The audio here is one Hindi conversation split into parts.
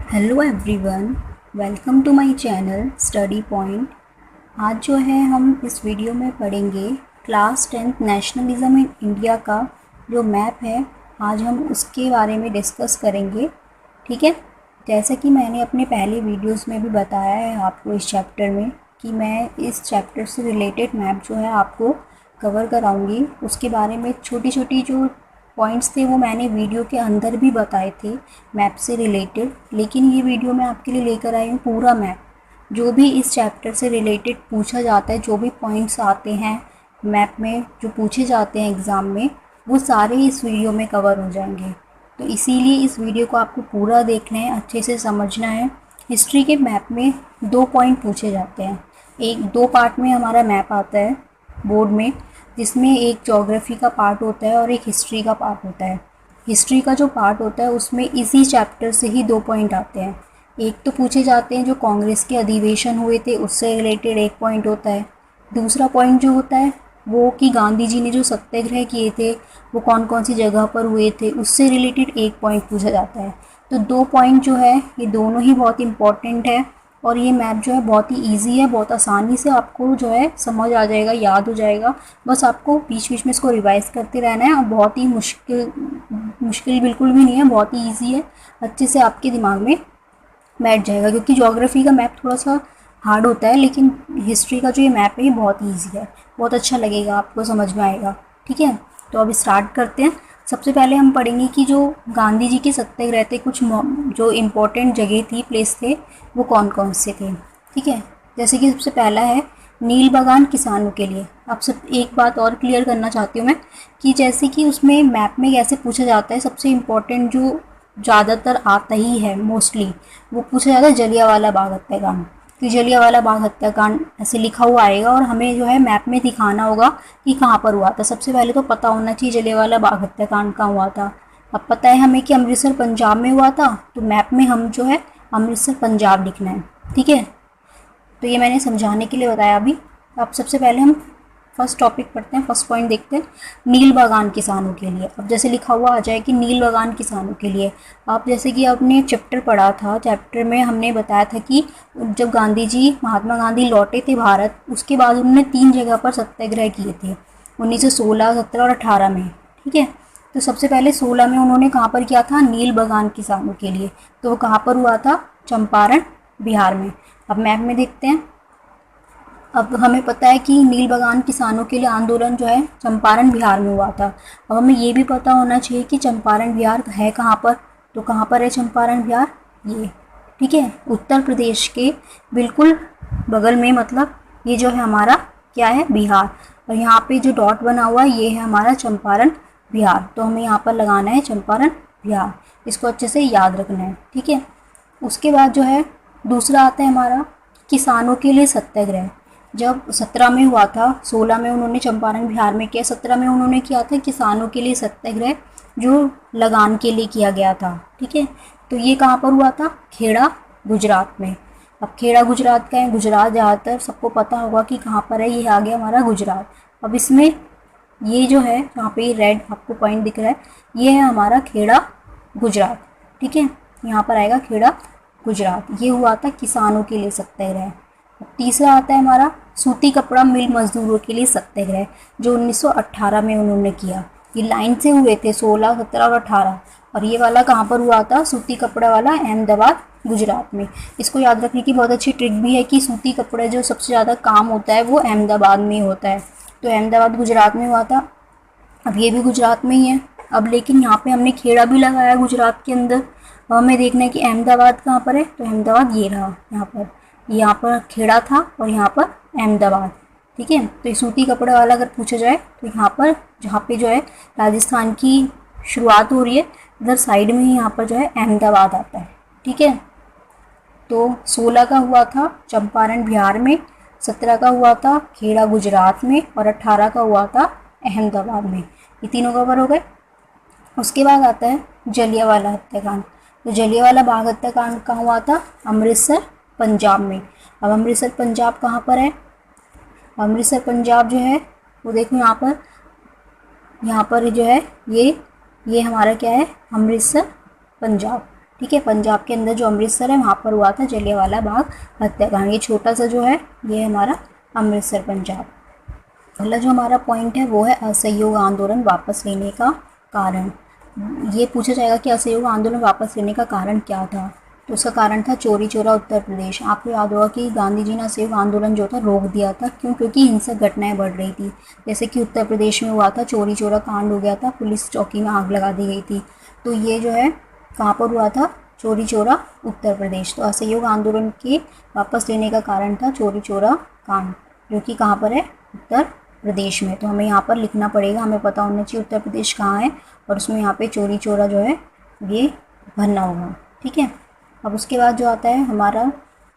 Hello everyone, welcome to my channel study point. आज जो है हम इस वीडियो में पढ़ेंगे class 10th nationalism in India का जो मैप है। आज हम उसके बारे में डिस्कस करेंगे। ठीक है, जैसा कि मैंने अपने पहले वीडियोस में भी बताया है आपको इस चैप्टर में कि मैं इस चैप्टर से रिलेटेड मैप जो है आपको कवर कराऊंगी। उसके बारे में छोटी छोटी जो पॉइंट्स थे वो मैंने वीडियो के अंदर भी बताए थे मैप से रिलेटेड, लेकिन ये वीडियो मैं आपके लिए लेकर आई हूँ पूरा मैप। जो भी इस चैप्टर से रिलेटेड पूछा जाता है, जो भी पॉइंट्स आते हैं मैप में जो पूछे जाते हैं एग्ज़ाम में, वो सारे इस वीडियो में कवर हो जाएंगे। तो इसीलिए इस वीडियो को आपको पूरा देखना है, अच्छे से समझना है। हिस्ट्री के मैप में 2 पॉइंट पूछे जाते हैं। एक 2 पार्ट में हमारा मैप आता है बोर्ड में, जिसमें एक ज्योग्राफी का पार्ट होता है और एक हिस्ट्री का पार्ट होता है। हिस्ट्री का जो पार्ट होता है उसमें इसी चैप्टर से ही 2 पॉइंट आते हैं। एक तो पूछे जाते हैं जो कांग्रेस के अधिवेशन हुए थे उससे रिलेटेड एक पॉइंट होता है। दूसरा पॉइंट जो होता है वो कि गांधी जी ने जो सत्याग्रह किए थे वो कौन कौन सी जगह पर हुए थे, उससे रिलेटेड एक पॉइंट पूछा जाता है। तो 2 पॉइंट जो है ये दोनों ही बहुत इम्पॉर्टेंट है और ये मैप जो है बहुत ही इजी है, बहुत आसानी से आपको जो है समझ आ जाएगा, याद हो जाएगा। बस आपको बीच बीच में इसको रिवाइज़ करते रहना है और बहुत ही मुश्किल बिल्कुल भी नहीं है, बहुत ही ईजी है, अच्छे से आपके दिमाग में बैठ जाएगा। क्योंकि ज्योग्राफी का मैप थोड़ा सा हार्ड होता है, लेकिन हिस्ट्री का जो ये मैप है ये बहुत ईजी है, बहुत अच्छा लगेगा, आपको समझ में आएगा। ठीक है, तो अब स्टार्ट करते हैं। सबसे पहले हम पढ़ेंगे कि जो गांधी जी के सत्याग्रह थे, कुछ जो इम्पोर्टेंट जगह थी, प्लेस थे, वो कौन कौन से थे। ठीक है, जैसे कि सबसे पहला है नील बागान किसानों के लिए। अब सब एक बात और क्लियर करना चाहती हूँ मैं कि जैसे कि उसमें मैप में कैसे पूछा जाता है, सबसे इम्पोर्टेंट जो ज़्यादातर आता ही है मोस्टली, वो पूछा जाता है जलियांवाला बाग हत्याकांड। कि जलियांवाला बाग हत्याकांड ऐसे लिखा हुआ आएगा और हमें जो है मैप में दिखाना होगा कि कहाँ पर हुआ था। सबसे पहले तो पता होना चाहिए जलियांवाला बाग हत्याकांड कहाँ हुआ था। अब पता है हमें कि अमृतसर पंजाब में हुआ था, तो मैप में हम जो है अमृतसर पंजाब लिखना है। ठीक है, तो ये मैंने समझाने के लिए बताया अभी। अब सबसे पहले हम फर्स्ट टॉपिक पढ़ते हैं, फर्स्ट पॉइंट देखते हैं, नील बागान किसानों के लिए। अब जैसे लिखा हुआ आ जाए कि नील बागान किसानों के लिए। आप जैसे कि आपने चैप्टर पढ़ा था, चैप्टर में हमने बताया था कि जब गांधी जी, महात्मा गांधी लौटे थे भारत, उसके बाद उन्होंने 3 जगह पर सत्याग्रह किए थे, 1916, 17 और 18 में। ठीक है, तो सबसे पहले 16 में उन्होंने कहाँ पर किया था, नील बागान किसानों के लिए। तो वो कहाँ पर हुआ था, चंपारण, बिहार में। अब मैप में देखते हैं। अब हमें पता है कि नील बागान किसानों के लिए आंदोलन जो है चंपारण बिहार में हुआ था। अब हमें ये भी पता होना चाहिए कि चंपारण बिहार है कहाँ पर। तो कहाँ पर है चंपारण बिहार, ये। ठीक है, उत्तर प्रदेश के बिल्कुल बगल में, मतलब ये जो है हमारा क्या है, बिहार। और यहाँ पे जो डॉट बना हुआ है ये है हमारा चंपारण बिहार। तो हमें यहाँ पर लगाना है चंपारण बिहार, इसको अच्छे से याद रखना है। ठीक है, उसके बाद जो है दूसरा आता है हमारा किसानों के लिए सत्याग्रह। जब 17 में हुआ था, 16 में उन्होंने चंपारण बिहार में किया, 17 में उन्होंने किया था किसानों के लिए सत्याग्रह, जो लगान के लिए किया गया था। ठीक है, तो ये कहाँ पर हुआ था, खेड़ा, गुजरात में। अब खेड़ा गुजरात का है, गुजरात ज़्यादातर सबको पता होगा कि कहाँ पर है, ये आ गया हमारा गुजरात। अब इसमें ये जो है यहाँ पे रेड आपको पॉइंट दिख रहा है, ये है हमारा खेड़ा गुजरात। ठीक है, यहाँ पर आएगा खेड़ा गुजरात। ये हुआ था किसानों के लिए सत्याग्रह। तीसरा आता है हमारा सूती कपड़ा मिल मजदूरों के लिए सत्याग्रह, जो 1918 में उन्होंने किया। ये लाइन से हुए थे 16, 17 और 18। और ये वाला कहाँ पर हुआ था, सूती कपड़ा वाला अहमदाबाद गुजरात में। इसको याद रखने की बहुत अच्छी ट्रिक भी है कि सूती कपड़े जो सबसे ज़्यादा काम होता है वो अहमदाबाद में होता है। तो अहमदाबाद गुजरात में हुआ था। अब ये भी गुजरात में ही है। अब लेकिन यहाँ पे हमने खेड़ा भी लगाया गुजरात के अंदर। अब हमें देखना है कि अहमदाबाद कहाँ पर है, तो अहमदाबाद ये रहा, यहाँ पर खेड़ा था और यहाँ पर अहमदाबाद। ठीक है, तो ये सूती कपड़े वाला अगर पूछा जाए तो यहाँ पर जहाँ पे जो है राजस्थान की शुरुआत हो रही है, इधर साइड में ही यहाँ पर जो है अहमदाबाद आता है। ठीक है, तो 16 का हुआ था चंपारण बिहार में, 17 का हुआ था खेड़ा गुजरात में और 18 का हुआ था अहमदाबाद में। ये तीनों कवर हो गए। उसके बाद आता है जलियांवाला हत्याकांड। तो जलियांवाला बाग हत्याकांड कहाँ हुआ था, अमृतसर पंजाब में। अब अमृतसर पंजाब कहाँ पर है, अमृतसर पंजाब जो है वो देखो यहाँ पर जो है ये हमारा क्या है, अमृतसर पंजाब। ठीक है, पंजाब के अंदर जो अमृतसर है वहाँ पर हुआ था जलियांवाला बाग हत्याकांड। ये छोटा सा जो है ये हमारा अमृतसर पंजाब। पहला जो हमारा पॉइंट है वो है असहयोग आंदोलन वापस लेने का कारण। ये पूछा जाएगा कि असहयोग आंदोलन वापस लेने का कारण क्या था। तो उसका कारण था चोरी चोरा उत्तर प्रदेश। आपको याद होगा कि गांधी जी ने असहयोग आंदोलन जो था रोक दिया था। क्यों? क्योंकि हिंसक घटनाएं बढ़ रही थी। जैसे कि उत्तर प्रदेश में हुआ था, चोरी चोरा कांड हो गया था, पुलिस चौकी में आग लगा दी गई थी। तो ये जो है कहाँ पर हुआ था? चोरी चोरा उत्तर प्रदेश। तो असहयोग आंदोलन के वापस लेने का कारण था चोरी चोरा कांड, जो कि कहाँ पर है? उत्तर प्रदेश में। तो हमें यहाँ पर लिखना पड़ेगा, हमें पता होना चाहिए उत्तर प्रदेश कहाँ है, और उसमें यहाँ पे चोरी चोरा जो है ये भरना होगा। ठीक है, अब उसके बाद जो आता है हमारा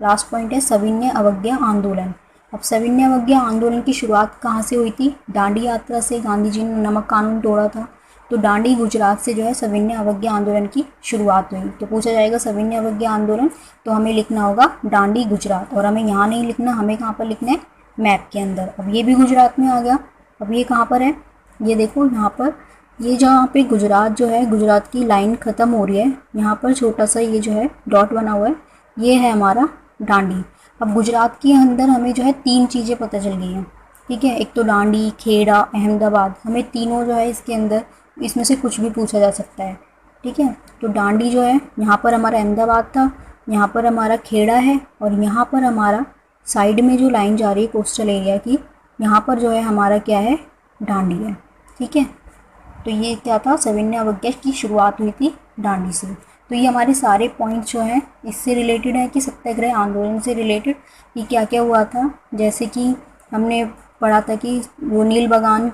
लास्ट पॉइंट है सविनय अवज्ञा आंदोलन। अब सविनय अवज्ञा आंदोलन की शुरुआत कहाँ से हुई थी? दांडी यात्रा से। गांधी जी ने नमक कानून तोड़ा था, तो दांडी गुजरात से जो है सविनय अवज्ञा आंदोलन की शुरुआत हुई। तो पूछा जाएगा सविनय अवज्ञा आंदोलन, तो हमें लिखना होगा दांडी गुजरात। और हमें यहाँ नहीं लिखना, हमें कहाँ पर लिखना है? मैप के अंदर। अब ये भी गुजरात में आ गया। अब ये कहाँ पर है? ये देखो यहाँ पर, ये जहाँ पे गुजरात जो है, गुजरात की लाइन ख़त्म हो रही है, यहाँ पर छोटा सा ये जो है डॉट बना हुआ है, ये है हमारा दांडी। अब गुजरात के अंदर हमें जो है 3 चीज़ें पता चल गई हैं। ठीक है, एक तो दांडी, खेड़ा, अहमदाबाद, हमें तीनों जो है इसके अंदर, इसमें से कुछ भी पूछा जा सकता है। ठीक है, तो दांडी जो है यहाँ पर हमारा अहमदाबाद था, यहाँ पर हमारा खेड़ा है, और यहाँ पर हमारा साइड में जो लाइन जा रही है कोस्टल एरिया की, यहाँ पर जो है हमारा क्या है? दांडी है। ठीक है, तो ये क्या था? सविनय अवज्ञा की शुरुआत हुई थी दांडी से। तो ये हमारे सारे पॉइंट जो हैं इससे रिलेटेड है कि सत्याग्रह आंदोलन से रिलेटेड कि क्या क्या हुआ था। जैसे कि हमने पढ़ा था कि वो नील बगान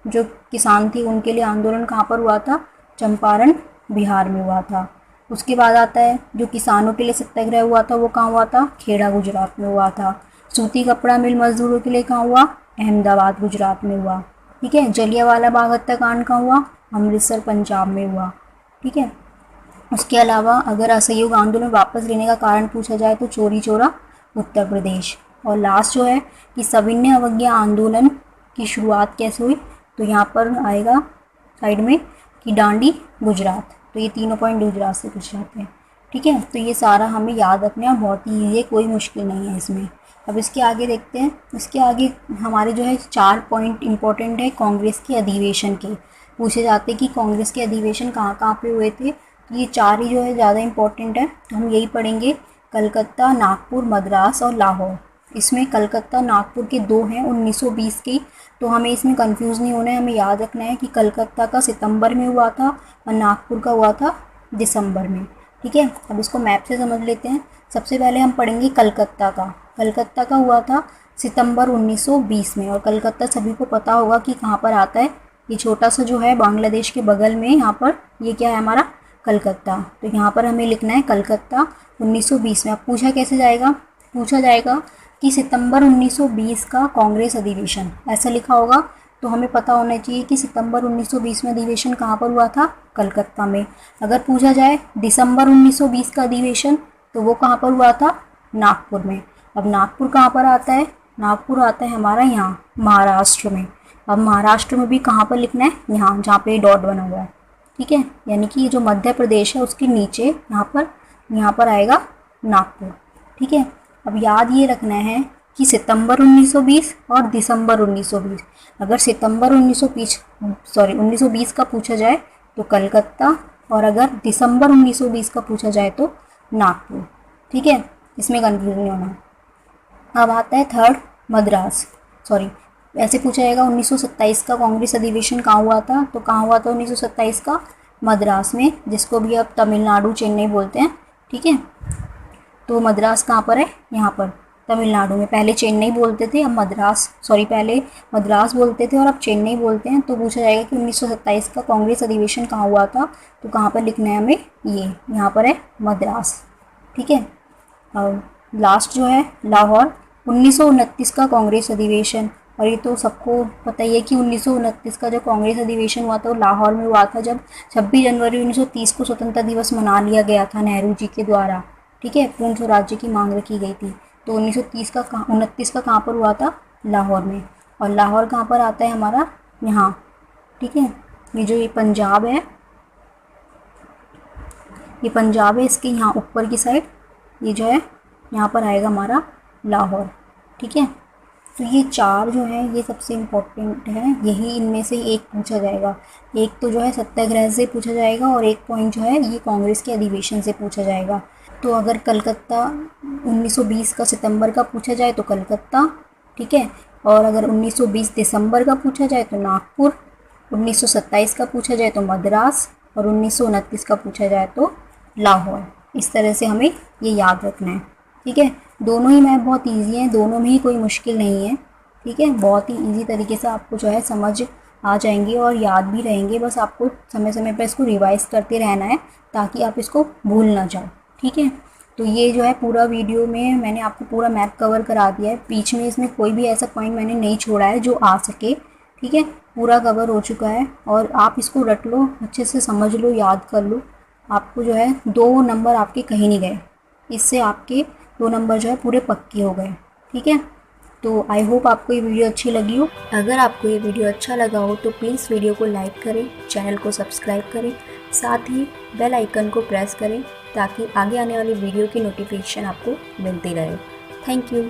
जो किसान थी उनके लिए आंदोलन कहाँ पर हुआ था? चंपारण बिहार में हुआ था। उसके बाद आता है जो किसानों के लिए सत्याग्रह हुआ था वो कहाँ हुआ था? खेड़ा गुजरात में हुआ था। सूती कपड़ा मिल मजदूरों के लिए कहाँ हुआ? अहमदाबाद गुजरात में हुआ। ठीक है, जलियांवाला बाग हत्याकांड कहाँ हुआ? अमृतसर पंजाब में हुआ। ठीक है, उसके अलावा अगर असहयोग आंदोलन वापस लेने का कारण पूछा जाए तो चोरी चोरा उत्तर प्रदेश। और लास्ट जो है कि सविनय अवज्ञा आंदोलन की शुरुआत कैसे हुई, तो यहाँ पर आएगा साइड में कि दांडी गुजरात। तो ये तीनों पॉइंट गुजरात से पूछ जाते हैं। ठीक है, तो ये सारा हमें याद रखना है, बहुत ही ईजी है, कोई मुश्किल नहीं है इसमें। अब इसके आगे देखते हैं। इसके आगे हमारे जो है 4 पॉइंट इंपॉर्टेंट है कांग्रेस के अधिवेशन के। पूछे जाते हैं कि कांग्रेस के अधिवेशन कहाँ कहाँ पे हुए थे। ये 4 ही जो है ज़्यादा इंपॉर्टेंट है, तो हम यही पढ़ेंगे, कलकत्ता, नागपुर, मद्रास और लाहौर। इसमें कलकत्ता नागपुर के 2 हैं 1920 के, तो हमें इसमें कंफ्यूज नहीं होना है। हमें याद रखना है कि कलकत्ता का सितंबर में हुआ था और नागपुर का हुआ था दिसंबर में। ठीक है, अब इसको मैप से समझ लेते हैं। सबसे पहले हम पढ़ेंगे कलकत्ता का। कलकत्ता का हुआ था सितंबर 1920 में, और कलकत्ता सभी को पता होगा कि कहाँ पर आता है। ये छोटा सा जो है बांग्लादेश के बगल में, यहाँ पर ये क्या है हमारा? कलकत्ता। तो यहाँ पर हमें लिखना है कलकत्ता 1920 में। अब पूछा कैसे जाएगा? पूछा जाएगा कि सितंबर 1920 का कांग्रेस अधिवेशन, ऐसा लिखा होगा। तो हमें पता होना चाहिए कि सितंबर 1920 में अधिवेशन कहाँ पर हुआ था? कलकत्ता में। अगर पूछा जाए दिसंबर 1920 का अधिवेशन, तो वो कहाँ पर हुआ था? नागपुर में। अब नागपुर कहाँ पर आता है? नागपुर आता है हमारा यहाँ महाराष्ट्र में। अब महाराष्ट्र में भी कहाँ पर लिखना है? यहाँ, जहाँ पे डॉट बना हुआ है। ठीक है, यानी कि ये जो मध्य प्रदेश है उसके नीचे यहाँ पर आएगा नागपुर। ठीक है, अब याद ये रखना है कि सितंबर 1920 और दिसंबर 1920। अगर सितंबर 1920 का पूछा जाए तो कलकत्ता, और अगर दिसंबर 1920 का पूछा जाए तो नागपुर। ठीक है, इसमें कंफ्यूजन नहीं होना। अब आता है थर्ड, मद्रास। ऐसे पूछा जाएगा 1927 का कांग्रेस अधिवेशन कहाँ हुआ था, तो कहाँ हुआ था 1927 का? मद्रास में, जिसको भी अब तमिलनाडु, चेन्नई बोलते हैं। ठीक है, तो मद्रास कहाँ पर है? यहाँ पर तमिलनाडु में। पहले चेन्नई बोलते थे, अब पहले मद्रास बोलते थे और अब चेन्नई बोलते हैं। तो पूछा जाएगा कि 1927 का कांग्रेस अधिवेशन कहाँ हुआ था, तो कहाँ पर लिखना है हमें? ये यहाँ पर है मद्रास। ठीक है, और लास्ट जो है लाहौर, 1929 का कांग्रेस अधिवेशन। और ये तो सबको पता ही है कि 1929 का जो कांग्रेस अधिवेशन हुआ था वो लाहौर में हुआ था, जब 26 जनवरी 1930 को स्वतंत्रता दिवस मना लिया गया था नेहरू जी के द्वारा। ठीक है, पूर्ण स्वराज्य की मांग रखी गई थी। तो 1929 का कहाँ पर हुआ था? लाहौर में। और लाहौर कहाँ पर आता है हमारा? यहाँ। ठीक है, ये जो ये पंजाब है, ये पंजाब है, इसके यहाँ ऊपर की साइड ये जो है यहाँ पर आएगा हमारा लाहौर। ठीक है, तो ये 4 जो है ये सबसे इम्पोर्टेंट है, यही इनमें से एक पूछा जाएगा। एक तो जो है सत्याग्रह से पूछा जाएगा और एक पॉइंट जो है ये कांग्रेस के अधिवेशन से पूछा जाएगा। तो अगर कलकत्ता 1920 का सितंबर का पूछा जाए तो कलकत्ता, ठीक है, और अगर 1920 दिसंबर का पूछा जाए तो नागपुर, 1927 का पूछा जाए तो मद्रास और 1929 का पूछा जाए तो लाहौर। इस तरह से हमें ये याद रखना है। ठीक है, दोनों ही मैप बहुत इजी हैं, दोनों में ही कोई मुश्किल नहीं है। ठीक है, बहुत ही इजी तरीके से आपको जो है समझ आ जाएंगे और याद भी रहेंगे। बस आपको समय समय पर इसको रिवाइज करते रहना है ताकि आप इसको भूल ना जाओ। ठीक है, तो ये जो है पूरा वीडियो में मैंने आपको पूरा मैप कवर करा दिया है। बीच में इसमें कोई भी ऐसा पॉइंट मैंने नहीं छोड़ा है जो आ सके। ठीक है, पूरा कवर हो चुका है और आप इसको रट लो, अच्छे से समझ लो, याद कर लो। आपको जो है 2 नंबर आपके कहीं नहीं गए, इससे आपके 2 नंबर जो है पूरे पक्के हो गए। ठीक है, तो आई होप आपको ये वीडियो अच्छी लगी हो। अगर आपको ये वीडियो अच्छा लगा हो तो प्लीज़ वीडियो को लाइक करें, चैनल को सब्सक्राइब करें, साथ ही बेल आइकन को प्रेस करें ताकि आगे आने वाली वीडियो की नोटिफिकेशन आपको मिलती रहे। Thank you.